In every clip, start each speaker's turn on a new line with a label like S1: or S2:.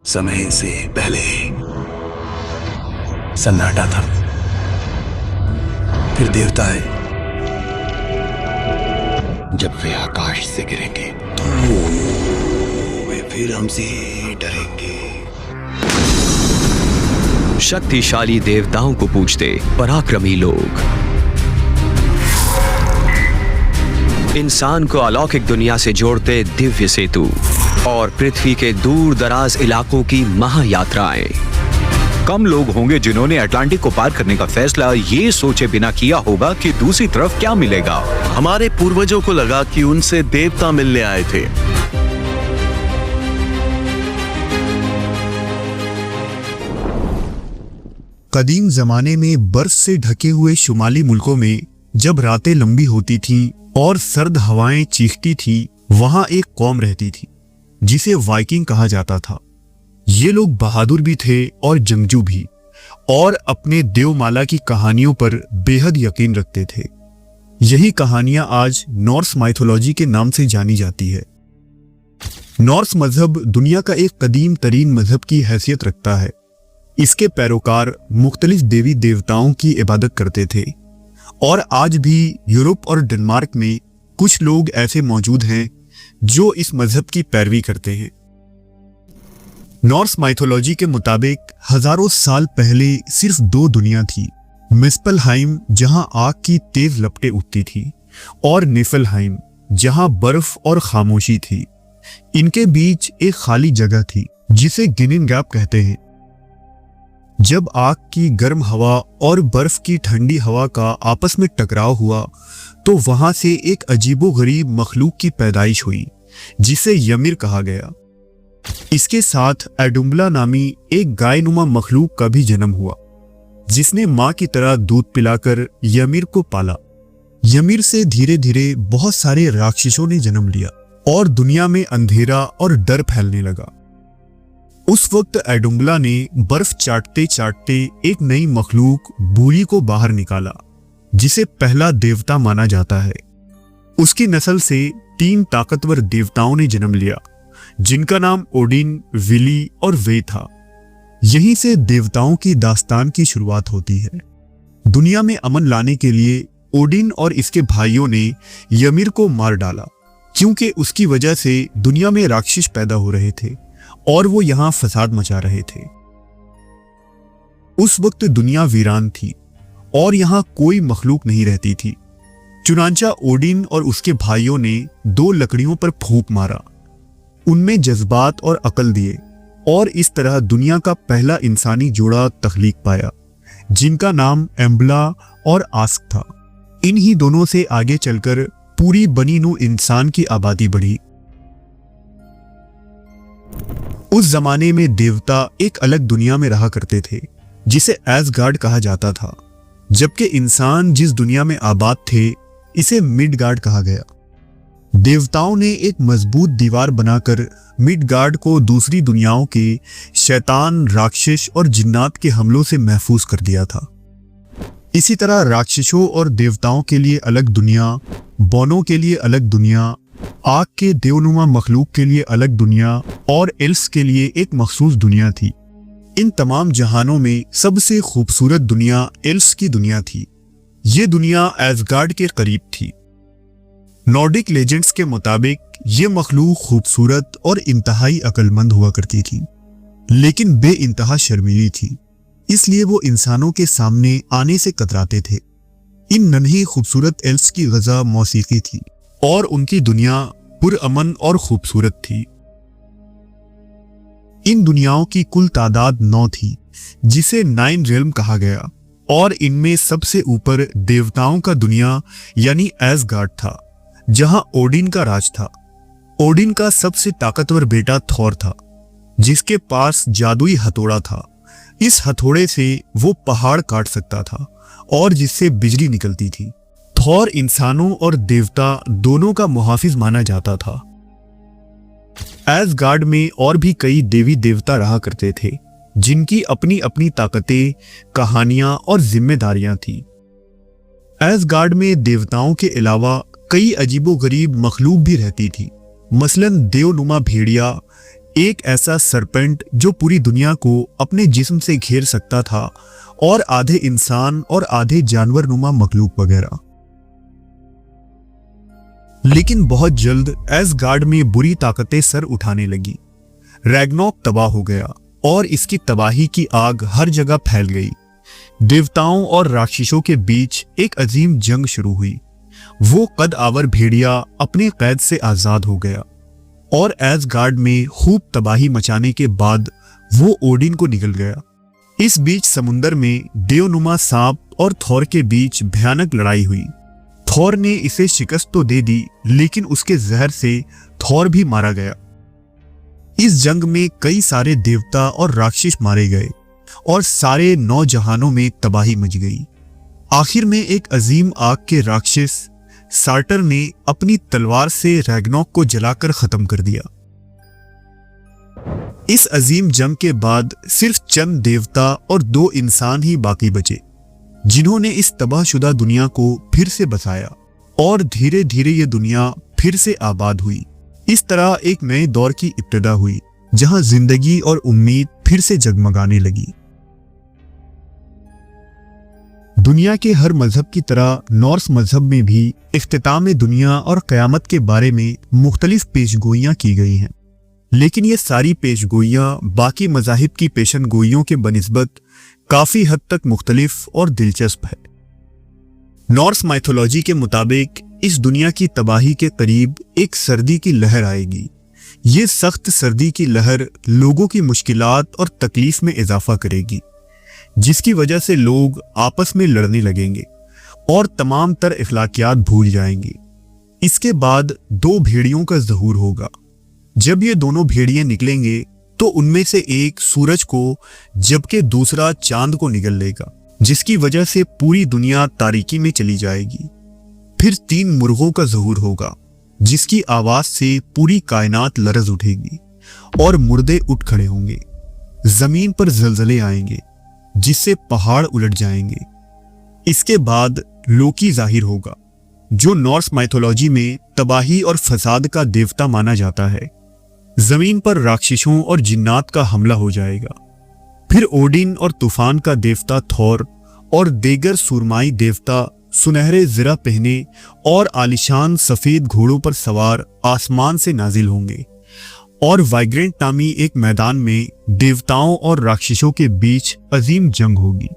S1: समय से पहले सन्नाटा था। फिर देवता आए। जब वे आकाश से गिरेंगे तो वे फिर हमसे डरेंगे।
S2: शक्तिशाली देवताओं को पूजते पराक्रमी लोग इंसान को अलौकिक दुनिया से जोड़ते दिव्य सेतु और पृथ्वी के दूर दराज इलाकों की महायात्राएं।
S3: कम लोग होंगे जिन्होंने अटलांटिक को पार करने का फैसला ये सोचे बिना किया होगा कि दूसरी तरफ क्या मिलेगा।
S4: हमारे पूर्वजों को लगा कि उनसे देवता मिलने आए थे।
S5: कदीम जमाने में बर्फ से ढके हुए शुमाली मुल्कों में जब रातें लंबी होती थीं और सर्द हवाएं चीखती थीं, वहां एक कौम रहती थी जिसे वाइकिंग कहा जाता था। ये लोग बहादुर भी थे और जंगजू भी, और अपने देवमाला की कहानियों पर बेहद यकीन रखते थे। यही कहानियां आज नॉर्स माइथोलॉजी के नाम से जानी जाती है। नॉर्स मजहब दुनिया का एक कदीम तरीन मजहब की हैसियत रखता है। इसके पैरोकार मुख्तलिफ देवी देवताओं की इबादत करते थे, और आज भी यूरोप और डेनमार्क में कुछ लोग ऐसे मौजूद हैं जो इस मजहब की पैरवी करते हैं। नॉर्स माइथोलॉजी के मुताबिक हजारों साल पहले सिर्फ दो दुनिया थी, मिस्पलहाइम जहां आग की तेज लपटें उठती थी, और निफलहाइम जहां बर्फ और खामोशी थी। इनके बीच एक खाली जगह थी जिसे गिनिन गैप कहते हैं। जब आग की गर्म हवा और बर्फ की ठंडी हवा का आपस में टकराव हुआ तो वहां से एक अजीबोगरीब मखलूक की पैदाइश हुई जिसे यमिर कहा गया। इसके साथ एडुम्बला नामी एक गायनुमा मखलूक का भी जन्म हुआ जिसने मां की तरह दूध पिलाकर यमिर को पाला। यमिर से धीरे धीरे बहुत सारे राक्षसों ने जन्म लिया और दुनिया में अंधेरा और डर फैलने लगा। उस वक्त एडुम्बला ने बर्फ चाटते चाटते एक नई मखलूक बूरी को बाहर निकाला जिसे पहला देवता माना जाता है। उसकी नस्ल से 3 ताकतवर देवताओं ने जन्म लिया जिनका नाम ओडिन, विली और वे था। यहीं से देवताओं की दास्तान की शुरुआत होती है। दुनिया में अमन लाने के लिए ओडिन और इसके भाइयों ने यमिर को मार डाला क्योंकि उसकी वजह से दुनिया में राक्षस पैदा हो रहे थे और वो यहां फसाद मचा रहे थे। उस वक्त दुनिया वीरान थी और यहां कोई मखलूक नहीं रहती थी। चुनांचा ओडिन और उसके भाइयों ने 2 लकड़ियों पर फूंक मारा, उनमें जज्बात और अकल दिए, और इस तरह दुनिया का पहला इंसानी जोड़ा तख्लीक पाया जिनका नाम एम्बला और आस्क था। इन्हीं दोनों से आगे चलकर पूरी बनी नू इंसान की आबादी बढ़ी। उस जमाने में देवता एक अलग दुनिया में रहा करते थे जिसे एसगार्ड कहा जाता था, जबकि इंसान जिस दुनिया में आबाद थे इसे मिडगार्ड कहा गया। देवताओं ने एक मजबूत दीवार बनाकर मिडगार्ड को दूसरी दुनियाओं के शैतान, राक्षस और जिन्नात के हमलों से महफूज कर दिया था। इसी तरह राक्षसों और देवताओं के लिए अलग दुनिया, बौनों के लिए अलग दुनिया, आग के देवनुमा मखलूक के लिए अलग दुनिया और एल्स के लिए एक मखसूस दुनिया थी। इन तमाम जहानों में सबसे खूबसूरत दुनिया एल्स की दुनिया थी। ये दुनिया एसगार्ड के करीब थी। नॉर्डिक लेजेंड्स के मुताबिक ये मखलूक खूबसूरत और इंतहाई अक्लमंद हुआ करती थी, लेकिन बेइंतहा शर्मीली थी, इसलिए वो इंसानों के सामने आने से कतराते थे। इन नन्ही खूबसूरत एल्स की गज़ा मौसीकी थी और उनकी दुनिया पुरअमन और खूबसूरत थी। इन दुनियाओं की कुल तादाद 9 थी जिसे 9 रेल्म कहा गया, और इनमें सबसे ऊपर देवताओं का दुनिया यानी एसगार्ड था जहां ओडिन का राज था। ओडिन का सबसे ताकतवर बेटा थॉर था जिसके पास जादुई हथौड़ा था। इस हथौड़े से वो पहाड़ काट सकता था और जिससे बिजली निकलती थी। थॉर इंसानों और देवता दोनों का मुहाफिज माना जाता था। एसगार्ड में और भी कई देवी देवता रहा करते थे जिनकी अपनी अपनी ताकतें, कहानियां और जिम्मेदारियां थी। एसगार्ड में देवताओं के अलावा कई अजीबोगरीब मखलूक भी रहती थी, मसलन देवनुमा भेड़िया, एक ऐसा सरपेंट जो पूरी दुनिया को अपने जिस्म से घेर सकता था, और आधे इंसान और आधे जानवर नुमा मखलूक वगैरह। लेकिन बहुत जल्द एसगार्ड में बुरी ताकतें सर उठाने लगी। रैग्नारोक तबाह हो गया और इसकी तबाही की आग हर जगह फैल गई। देवताओं और राक्षसों के बीच एक अजीम जंग शुरू हुई। वो कद आवर भेड़िया अपने कैद से आजाद हो गया और एसगार्ड में खूब तबाही मचाने के बाद वो ओडिन को निकल गया। इस बीच समुंदर में देवनुमा सांप और थॉर के बीच भयानक लड़ाई हुई। थॉर ने इसे शिकस्त तो दे दी, लेकिन उसके जहर से थॉर भी मारा गया। इस जंग में कई सारे देवता और राक्षस मारे गए और सारे 9 जहानों में तबाही मच गई। आखिर में एक अजीम आग के राक्षस सार्टर ने अपनी तलवार से रैग्नारोक को जलाकर खत्म कर दिया। इस अजीम जंग के बाद सिर्फ चंद देवता और 2 इंसान ही बाकी बचे, जिन्होंने इस तबाहशुदा दुनिया को फिर से बसाया और धीरे धीरे ये दुनिया फिर से आबाद हुई। इस तरह एक नए दौर की इब्तिदा हुई, जहां जिंदगी और उम्मीद फिर से जगमगाने लगी। दुनिया के हर मजहब की तरह नॉर्स मजहब में भी इख्तिताम दुनिया और क़यामत के बारे में मुख्तलिफ पेशगोइयां की गई हैं, लेकिन ये सारी पेशगोइयां बाकी मजाहिब की पेशनगोइयों के बनिस्बत काफी हद तक मुख्तलिफ और दिलचस्प है। नॉर्स माइथोलॉजी के मुताबिक इस दुनिया की तबाही के करीब एक सर्दी की लहर आएगी। ये सख्त सर्दी की लहर लोगों की मुश्किलात और तकलीफ में इजाफा करेगी, जिसकी वजह से लोग आपस में लड़ने लगेंगे और तमाम तर इखलाकियात भूल जाएंगे। इसके बाद 2 भेड़ियों का ज़हूर होगा। जब ये दोनों भेड़िए निकलेंगे तो उनमें से एक सूरज को जबकि दूसरा चांद को निगल लेगा, जिसकी वजह से पूरी दुनिया तारीकी में चली जाएगी। फिर 3 मुर्गों का ज़हूर होगा, जिसकी आवाज से पूरी कायनात लरज उठेगी और मुर्दे उठ खड़े होंगे। जमीन पर जलजले आएंगे, जिससे पहाड़ उलट जाएंगे। इसके बाद लोकी जाहिर होगा, जो नॉर्स माइथोलॉजी में तबाही और फसाद का देवता माना जाता है। जमीन पर राक्षसों और जिन्नात का हमला हो जाएगा। फिर ओडिन और तूफान का देवता थॉर और देगर सुरमाई देवता सुनहरे ज़रा पहने और आलिशान सफेद घोड़ों पर सवार आसमान से नाजिल होंगे और वाइग्रेंट नामी एक मैदान में देवताओं और राक्षसों के बीच अजीम जंग होगी।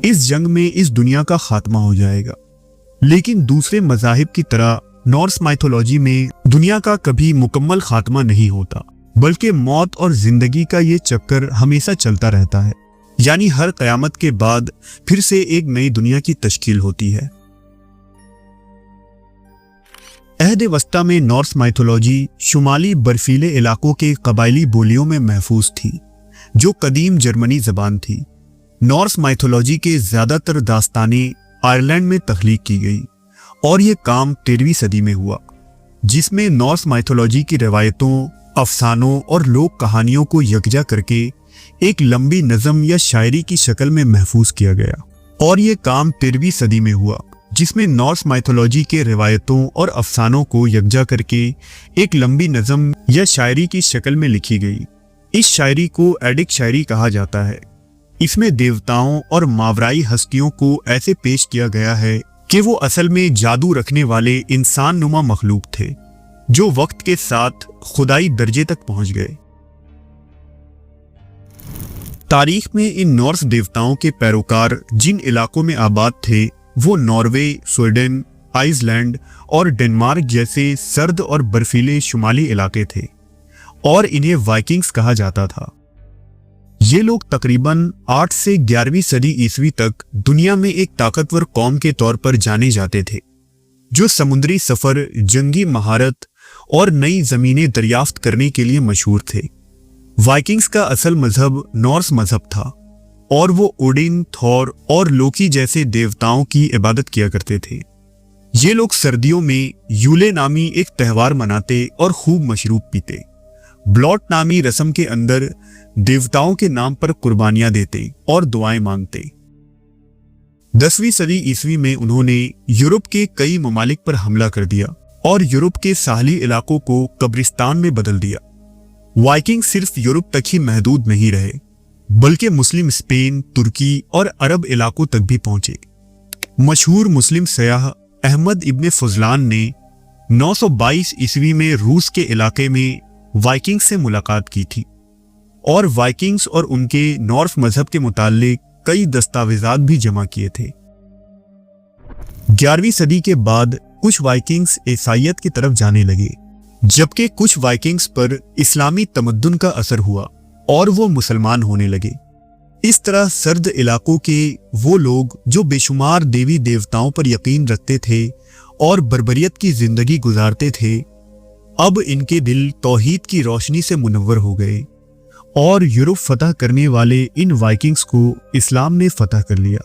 S5: इस जंग में इस दुनिया का खात्मा हो जाएगा। लेकिन दूसरे मजाहिब की तरह नॉर्स माइथोलॉजी में दुनिया का कभी मुकम्मल खात्मा नहीं होता, बल्कि मौत और जिंदगी का ये चक्कर हमेशा चलता रहता है। यानी हर क़यामत के बाद फिर से एक नई दुनिया की तश्कील होती है। अहद वस्ता में नॉर्स माइथोलॉजी शुमाली बर्फीले इलाकों के कबायली बोलियों में महफूज थी, जो कदीम जर्मनी ज़बान थी। नॉर्स माइथोलॉजी के ज़्यादातर दास्तानें आयरलैंड में तख्लीक की गई और ये काम 13वीं सदी में हुआ, जिसमें नॉर्स माइथोलॉजी की रवायतों, अफसानों और लोक कहानियों को यकजा करके एक लंबी नज़म या शायरी की शक्ल में महफूज किया गया। और ये काम 13वीं सदी में हुआ, जिसमें नॉर्स माइथोलॉजी के रिवायतों और अफसानों को यकजा करके एक लंबी नज़म या शायरी की शक्ल में लिखी गई। इस शायरी को एडिक शायरी कहा जाता है। इसमें देवताओं और मावराई हस्तियों को ऐसे पेश किया गया है कि वो असल में जादू रखने वाले इंसान नुमा मखलूक थे, जो वक्त के साथ खुदाई दर्जे तक पहुंच गए। तारीख में इन नॉर्स देवताओं के पैरोकार जिन इलाकों में आबाद थे, वो नॉर्वे, स्वीडन, आइसलैंड और डेनमार्क जैसे सर्द और बर्फीले शुमाली इलाके थे और इन्हें वाइकिंग्स कहा जाता था। ये लोग तकरीबन 8 से 11वीं सदी ईस्वी तक दुनिया में एक ताकतवर कौम के तौर पर जाने जाते थे, जो समुद्री सफर, जंगी महारत और नई जमीनें दरियाफ्त करने के लिए मशहूर थे। वाइकिंग्स का असल मजहब नॉर्स मजहब था और वो ओडिन, थॉर और लोकी जैसे देवताओं की इबादत किया करते थे। ये लोग सर्दियों में यूले नामी एक त्यौहार मनाते और खूब मशरूब पीते। ब्लॉट नामी रस्म के अंदर देवताओं के नाम पर कुर्बानियां देते और दुआएं मांगते। 10वीं सदी ईस्वी में उन्होंने यूरोप के कई ममालिक पर हमला कर दिया और यूरोप के साहली इलाकों को कब्रिस्तान में बदल दिया। वाइकिंग सिर्फ यूरोप तक ही महदूद नहीं रहे, बल्कि मुस्लिम स्पेन, तुर्की और अरब इलाकों तक भी पहुंचे। मशहूर मुस्लिम सयाह अहमद इब्ने फजलान ने 922 ईस्वी में रूस के इलाके में वाइकिंग्स से मुलाकात की थी और वाइकिंग्स और उनके नॉर्फ मजहब के मुताल्लिक कई दस्तावेजात भी जमा किए थे। 11वीं सदी के बाद कुछ वाइकिंग्स ईसाईयत की तरफ जाने लगे, जबकि कुछ वाइकिंग्स पर इस्लामी तमद्दुन का असर हुआ और वो मुसलमान होने लगे। इस तरह सर्द इलाकों के वो लोग जो बेशुमार देवी देवताओं पर यकीन रखते थे और बर्बरियत की जिंदगी गुजारते थे, अब इनके दिल तौहीद की रोशनी से मुनव्वर हो गए और यूरोप फतह करने वाले इन वाइकिंग्स को इस्लाम ने फतह कर लिया।